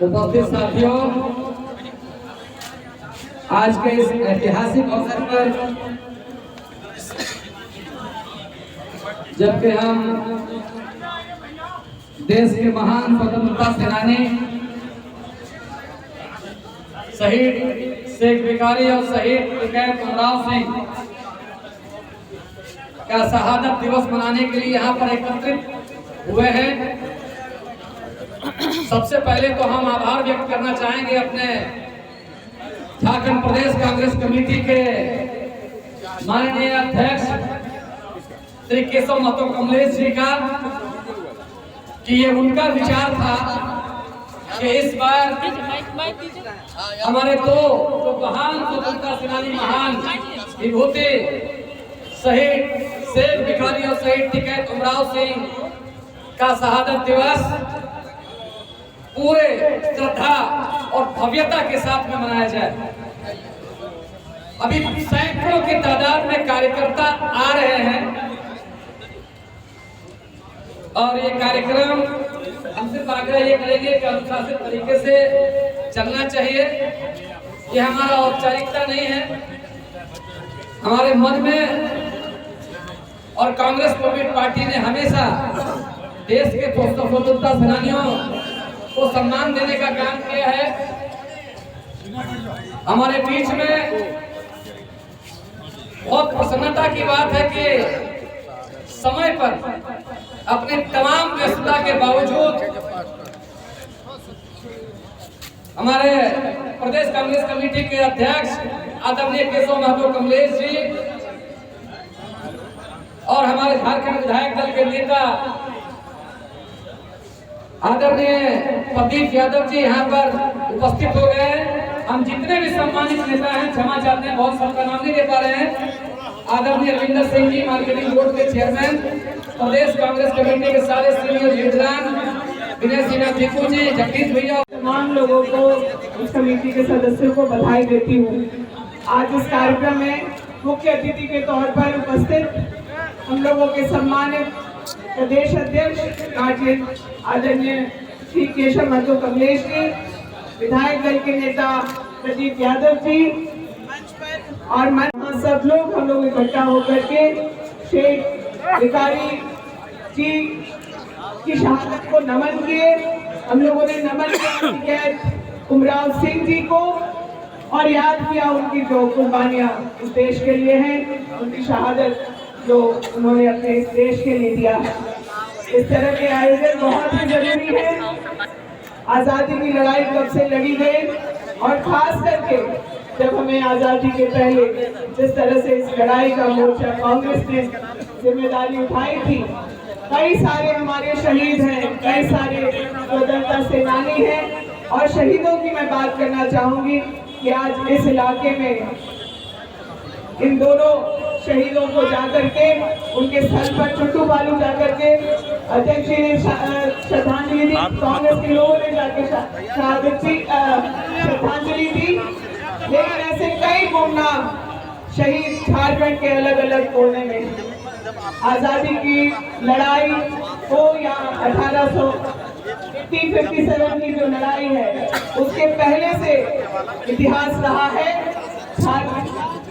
उपस्थित साथियों, आज के इस ऐतिहासिक अवसर पर जबकि हम देश के महान स्वतंत्रता सेनानी शहीद शेख भिखारी और शहीद टिकैत उमराव सिंह का शहादत दिवस मनाने के लिए यहाँ पर एकत्रित हुए हैं। सबसे पहले तो हम आभार व्यक्त करना चाहेंगे अपने झारखंड प्रदेश कांग्रेस कमेटी के माननीय अध्यक्ष श्री केशव महतो कमलेश जी का, कि ये उनका विचार था कि इस बार हमारे दो जो महान स्वतंत्रता सेनानी महान विभूति शहीद शेख भिखारी और शहीद टिकैत उमराव सिंह का शहादत दिवस पूरे श्रद्धा और भव्यता के साथ में मनाया जाए। अभी सैकड़ों की तादाद में कार्यकर्ता आ रहे हैं और ये कार्यक्रम हमसे आग्रह ये करेंगे कि अनुशासित तरीके से चलना चाहिए। ये हमारा औपचारिकता नहीं है। हमारे मन में और कांग्रेस पार्टी ने हमेशा देश के स्वतंत्रता सेनानियों को सम्मान देने का काम किया है। हमारे बीच में बहुत प्रसन्नता की बात है कि समय पर अपने तमाम व्यस्तता के बावजूद हमारे प्रदेश कांग्रेस कमेटी के अध्यक्ष आदरणीय केशव महतो कमलेश जी और हमारे झारखंड विधायक दल के नेता आदरणीय प्रदीप यादव जी यहाँ पर उपस्थित हो गए हैं। हम जितने भी सम्मानित नेता हैं, क्षमा चाहते हैं, बहुत सबका नाम नहीं दे पा रहे हैं। आदरणीय रविंदर सिंह जी मार्केटिंग बोर्ड के चेयरमैन, प्रदेश कांग्रेस कमेटी के सारे सीनियर लीडरान, विनय सिन्हा टीकू जी, जगदीश भैया, तमाम लोगों को, इस कमेटी के सदस्यों को बधाई देती हूँ। आज इस कार्यक्रम में मुख्य अतिथि के तौर पर उपस्थित हम लोगों के सम्मानित प्रदेश अध्यक्ष आदरणीय श्री केशव महतो कमलेश जी, विधायक दल के नेता प्रदीप यादव जी और सब लोग हम लोग इकट्ठा होकर के शेख भिखारी जी की शहादत को नमन किए। हम लोगों ने नमन किया उमराव सिंह जी को और याद किया उनकी जो कुर्बानियां इस देश के लिए हैं, उनकी शहादत जो उन्होंने अपने इस देश के लिए दिया है। इस तरह के आयोजन बहुत ही जरूरी है। आज़ादी की लड़ाई कब से लड़ी गई और खास करके जब हमें आज़ादी के पहले जिस तरह से इस लड़ाई का मोर्चा कांग्रेस ने जिम्मेदारी उठाई थी, कई सारे हमारे शहीद हैं, कई सारे स्वतंत्रता सेनानी हैं और शहीदों की मैं बात करना चाहूंगी कि आज इस इलाके में इन दोनों शहीदों को जाकर के उनके स्थल पर चुट्टू बालू जाकर के अध्यक्ष जी ने श्रद्धांजलि दी, कांग्रेस के लोगों ने जाकर श्रद्धांजलि दी। लेकिन ऐसे कई गुमनाम शहीद झारखंड के अलग अलग कोने में आजादी की लड़ाई हो या 1857 की जो लड़ाई है उसके पहले से इतिहास रहा है।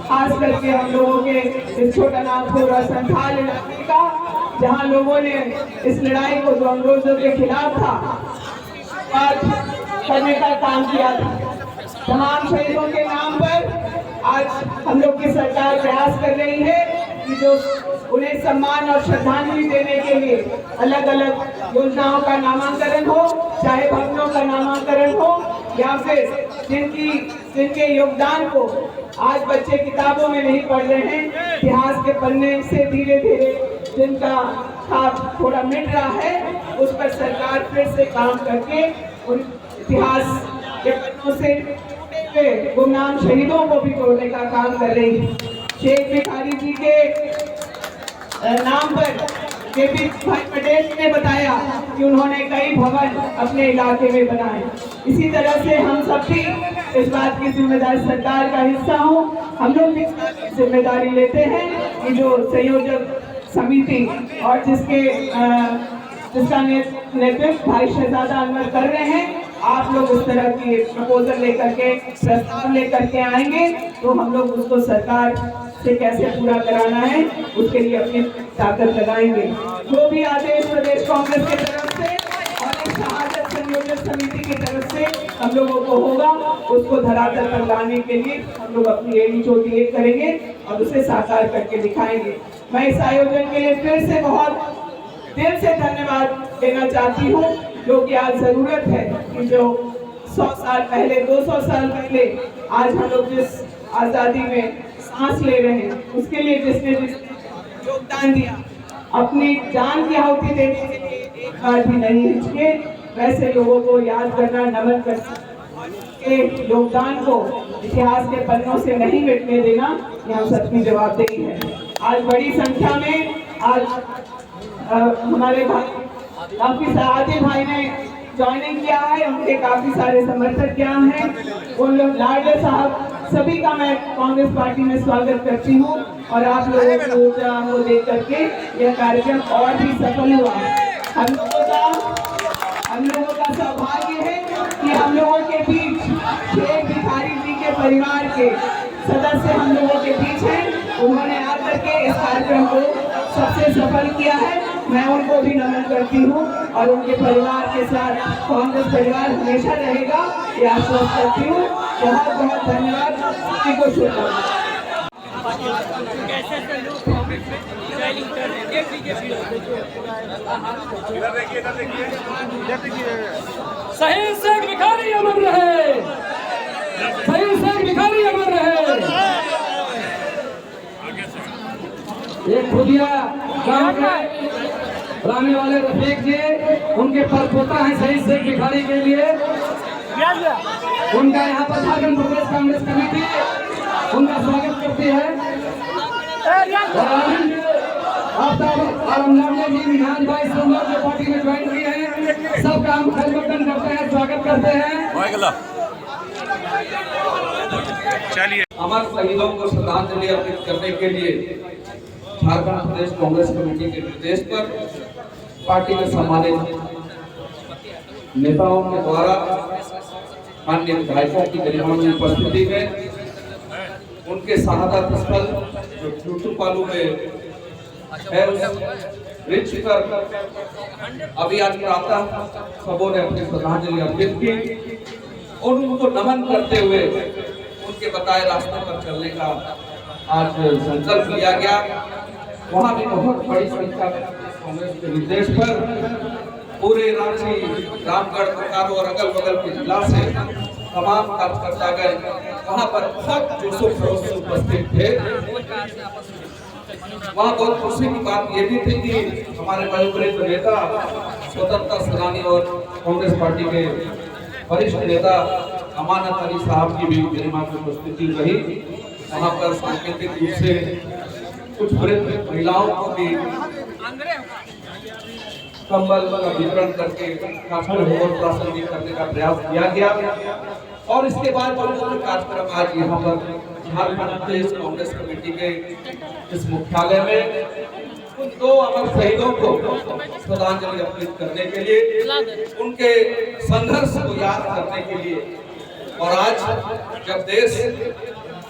खास करके हम लोगों के इस छोटा नागपुर और संथाल इलाके का, जहां लोगों ने इस लड़ाई को जो अंग्रेजों के खिलाफ था करने का काम किया था। तमाम शहीदों के नाम पर आज हम लोग की सरकार प्रयास कर रही है कि जो उन्हें सम्मान और श्रद्धांजलि देने के लिए अलग अलग योजनाओं का नामांकन हो, चाहे भवनों का नामांकन हो या फिर जिनके योगदान को आज बच्चे किताबों में नहीं पढ़ रहे हैं, इतिहास के पन्ने से धीरे धीरे जिनका छाप थोड़ा मिट रहा है, उस पर सरकार फिर से काम करके उन इतिहास के पन्नों से टूटे हुए गुमनाम शहीदों को भी तोड़ने का काम कर रही है। शेख भिखारी जी के नाम पर केपी भाई पटेल ने बताया कि उन्होंने कई भवन अपने इलाके में बनाए। इसी तरह से हम सब भी इस बात की जिम्मेदारी, सरकार का हिस्सा हो, हम लोग भी जिम्मेदारी लेते हैं कि जो संयोजक समिति और जिसका नेतृत्व भाई शहजादा अनवर कर रहे हैं, आप लोग उस तरह की प्रपोजल लेकर के, प्रस्ताव लेकर के आएंगे तो हम लोग उसको सरकार से कैसे पूरा कराना है उसके लिए अपनी ताकत लगाएंगे। जो भी आदेश प्रदेश कांग्रेस की तरफ से और एक शहादत संयोजक समिति की तरफ से हम लोगों को होगा, उसको धरातल पर लाने के लिए हम लोग अपनी एड़ी चोटी एक करेंगे और उसे साकार करके दिखाएंगे। मैं इस आयोजन के लिए फिर से बहुत दिल से धन्यवाद देना चाहती हूँ, जो कि आज जरूरत है कि जो 100 साल पहले, 200 साल पहले आज हम लोग जिस आजादी में सांस ले रहे हैं, उसके लिए जिसने योगदान दिया, अपनी जान की आहुति देने के लिए एक बार भी नहीं हिचके, वैसे लोगों को याद करना, नमन करना, के योगदान को इतिहास के पन्नों से नहीं मिटने देना, ये हम सबकी जवाबदेही है। आज बड़ी संख्या में हमारे भाई काफी सारे भाई ने ज्वाइनिंग किया है, उनके काफी सारे समर्थक यहाँ हैं, उन लोग लाडले साहब सभी का मैं कांग्रेस पार्टी में स्वागत करती हूँ और आप लोगों को ऊर्जा को देख करके यह कार्यक्रम और भी सफल हुआ। हम लोगों का सौभाग्य है कि हम लोगों के बीच शेख भिखारी जी के परिवार के सदस्य हम लोगों के बीच हैं। उन्होंने आकर के इस कार्यक्रम को सबसे सफल किया है। मैं उनको भी नमन करती हूँ और उनके परिवार के साथ कांग्रेस परिवार हमेशा रहेगा, ये आश्वस्त करती हूँ। बहुत बहुत धन्यवाद, सभी को शुभकामनाएं। शहीद शेख भिखारी अमर रहे, शहीद शेख भिखारी अमर रहे। एक खुदिया गांव के रहने वाले रफीक जी, उनके परपोता हैं शहीद शेख भिखारी के लिए, उनका यहाँ पर झारखंड प्रदेश कांग्रेस कमेटी उनका स्वागत करती है। जी भाई सब लोग जो पार्टी में ज्वाइन किए हैं, सबका हम खैरमकदम करते हैं, स्वागत करते हैं। चलिए, अमर शहीदों को श्रद्धांजलि अर्पित करने के लिए झारखंड प्रदेश कांग्रेस कमेटी के निर्देश पर पार्टी के सम्मानित नेताओं के द्वारा अन्य विधायकों की गरिमामय उपस्थिति में उनके शहादत स्थल जो टूटूपालू में है, रिच पर अभी आज प्रातः सबों ने अपनी श्रद्धांजलि अर्पित की और उनको नमन करते हुए उनके बताए रास्ते पर चलने का आज संकल्प लिया गया। वहाँ भी बहुत बड़ी संख्या में कांग्रेस के निर्देश पर पूरे रांची, रामगढ़, बोकारो और अगल बगल के जिला से तमाम कार्यकर्तागण वहाँ पर बहुत जोशो खरोश से उपस्थित थे। वहाँ बहुत खुशी की बात ये भी थी कि हमारे वयोवृद्ध नेता, स्वतंत्रता सेनानी और कांग्रेस पार्टी के वरिष्ठ नेता अमानत अली साहब की भी गरिमा की उपस्थिति रही। वहाँ पर सांकेतिक रूप से कुछ वृद्ध महिलाओं को भी कंबल का वितरण करके प्रासंगिक करने का प्रयास किया गया। और इसके बाद जो कार्यक्रम आज यहाँ पर झारखंड प्रदेश कांग्रेस कमेटी के इस मुख्यालय में उन दो अमर शहीदों को श्रद्धांजलि अर्पित करने के लिए, उनके संघर्ष को याद करने के लिए, और आज जब देश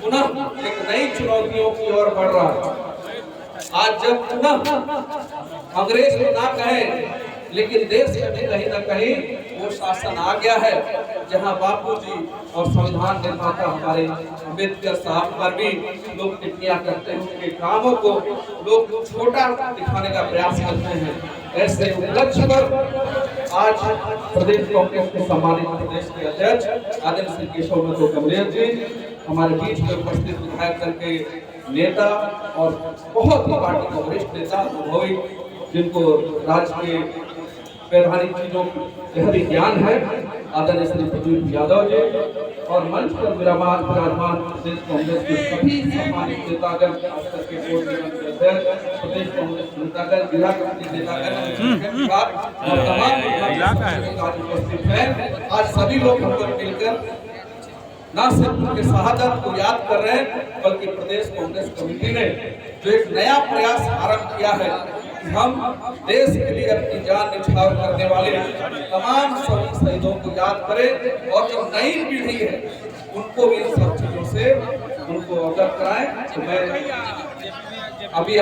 पुनः एक नई चुनौतियों की ओर बढ़ रहा है, आज जब पुनः अंग्रेज को ना कहें लेकिन देश में कहीं न कहीं वो शासन आ गया है जहां बापूजी और संविधान निर्माता हमारे अम्बेडकर साहब पर भी लोग टिप्पणियां करते हैं, उनके कामों को लोग छोटा दिखाने का प्रयास करते हैं। ऐसे उपलक्ष्य पर आज प्रदेश कांग्रेस के सम्मानित प्रदेश के अध्यक्ष आदरणीय श्री केशव महतो कमलेश जी हमारे बीच में उपस्थित विधायक दल के नेता और बहुत ही पार्टी के वरिष्ठ नेता अनुभवी, जिनको राज्य के वैधानिक चीजों गहरी ज्ञान है, आदरणीय श्री प्रदीप यादव जी, और मंच पर विराजमान प्रदेश कांग्रेस के सभी सम्मानित नेतागण, खासकर के बोर्ड निगम के अध्यक्ष, प्रदेश कांग्रेस नेतागण, जिला कमेटी नेतागण और तमाम उपस्थित हैं। आज सभी लोग हमको मिलकर न सिर्फ उनके शहादत को याद कर रहे हैं, बल्कि प्रदेश कांग्रेस कमेटी ने जो एक नया प्रयास आरंभ किया है कि हम देश के लिए अपनी जान न्यौछावर करने वाले तमाम सभी शहीदों को याद करें और जो नई पीढ़ी है उनको भी इन सब चीजों से उनको अवगत कराएं। तो मैं अभी